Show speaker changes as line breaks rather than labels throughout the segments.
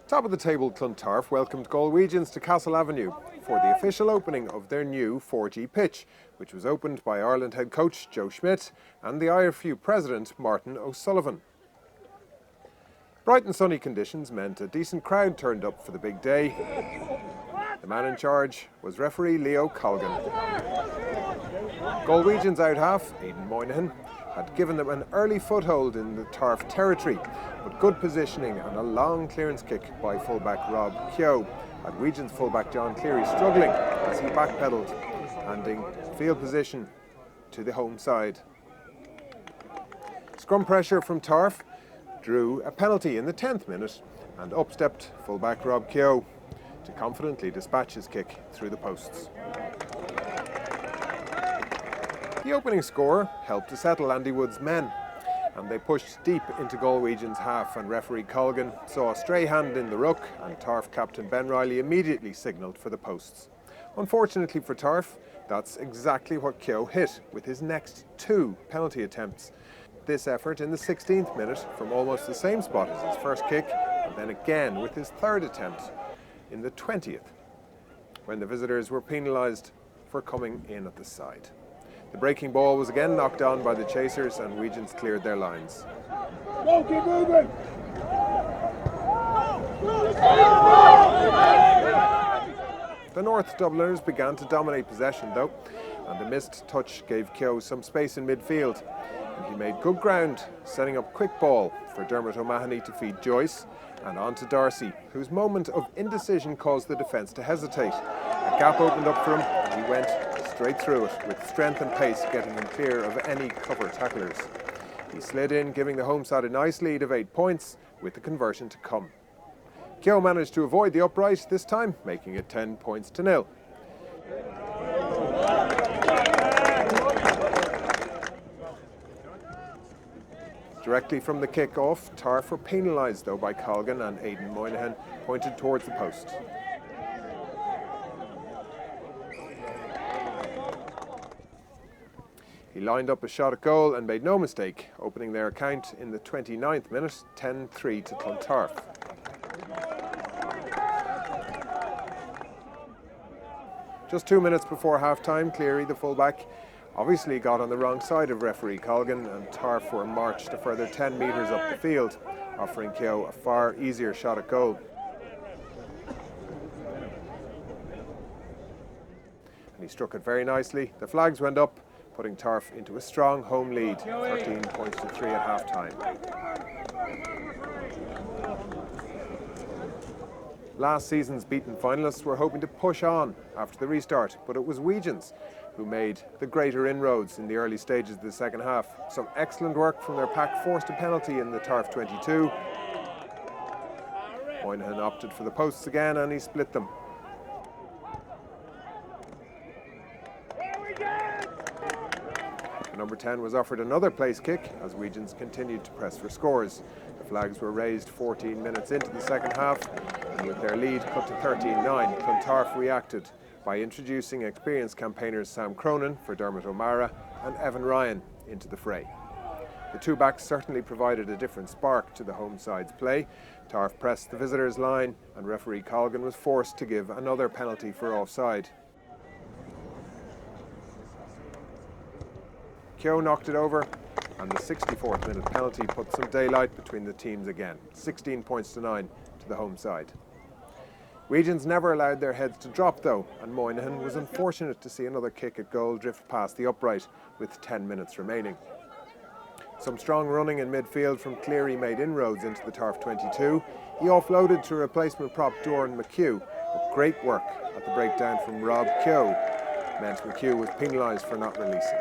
Top of the table, Clontarf welcomed Galwegians to Castle Avenue for the official opening of their new 4G pitch, which was opened by Ireland head coach Joe Schmidt and the IRFU president Martin O'Sullivan. Bright and sunny conditions meant a decent crowd turned up for the big day. The man in charge was referee Leo Colgan. Galwegians out half, Aidan Moynihan, had given them an early foothold in the Tarf territory, but good positioning and a long clearance kick by fullback Rob Keogh had Wegians fullback John Cleary struggling as he backpedalled, handing field position to the home side. Scrum pressure from Tarf drew a penalty in the 10th minute, and up stepped fullback Rob Keogh to confidently dispatch his kick through the posts. The opening score helped to settle Andy Wood's men, and they pushed deep into Galwegians' half, and referee Colgan saw a stray hand in the ruck, and Tarf captain Ben Riley immediately signalled for the posts. Unfortunately for Tarf, that's exactly what Keogh hit with his next two penalty attempts. This effort in the 16th minute from almost the same spot as his first kick, and then again with his third attempt in the 20th, when the visitors were penalised for coming in at the side. The breaking ball was again knocked on by the chasers, and Wegians cleared their lines.
Keep moving!
The North Dubliners began to dominate possession though, and a missed touch gave Keogh some space in midfield, and he made good ground, setting up quick ball for Dermot O'Mahony to feed Joyce, and on to Darcy, whose moment of indecision caused the defence to hesitate. A gap opened up for him, and he went straight through it with strength and pace, getting him clear of any cover tacklers. He slid in, giving the home side a nice lead of 8 points, with the conversion to come. Keogh managed to avoid the upright this time, making it 10 points to 0. Directly from the kick-off, Tarf were penalised though by Colgan, and Aidan Moynihan pointed towards the post. He lined up a shot at goal and made no mistake, opening their account in the 29th minute, 10-3 to Clontarf. Just 2 minutes before half-time, Cleary, the fullback, obviously got on the wrong side of referee Colgan, and Tarf were marched a further 10 metres up the field, offering Keogh a far easier shot at goal. And he struck it very nicely. The flags went up, putting Tarf into a strong home lead, 13 points to 3 at half-time. Last season's beaten finalists were hoping to push on after the restart, but it was Wegians who made the greater inroads in the early stages of the second half. Some excellent work from their pack forced a penalty in the Tarf 22. Moynihan opted for the posts again, and he split them. Number 10 was offered another place kick as Wegians continued to press for scores. The flags were raised 14 minutes into the second half, and with their lead cut to 13-9, Clontarf reacted by introducing experienced campaigners Sam Cronin for Dermot O'Mara and Evan Ryan into the fray. The two backs certainly provided a different spark to the home side's play. Tarf pressed the visitors' line, and referee Colgan was forced to give another penalty for offside. Keogh knocked it over, and the 64th minute penalty put some daylight between the teams again, 16 points to 9 to the home side. Wegians never allowed their heads to drop though, and Moynihan was unfortunate to see another kick at goal drift past the upright with 10 minutes remaining. Some strong running in midfield from Cleary made inroads into the Tarf 22. He offloaded to replacement prop Doran McHugh, but great work at the breakdown from Rob Keogh meant McHugh was penalised for not releasing.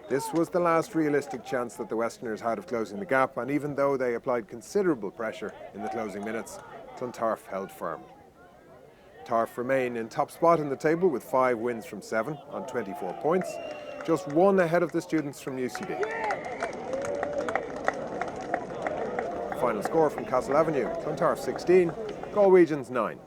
This was the last realistic chance that the Westerners had of closing the gap, and even though they applied considerable pressure in the closing minutes, Clontarf held firm. Tarf remain in top spot in the table with 5 wins from 7 on 24 points, just 1 ahead of the students from UCD. Final score from Castle Avenue, Clontarf 16, Galwegians 9.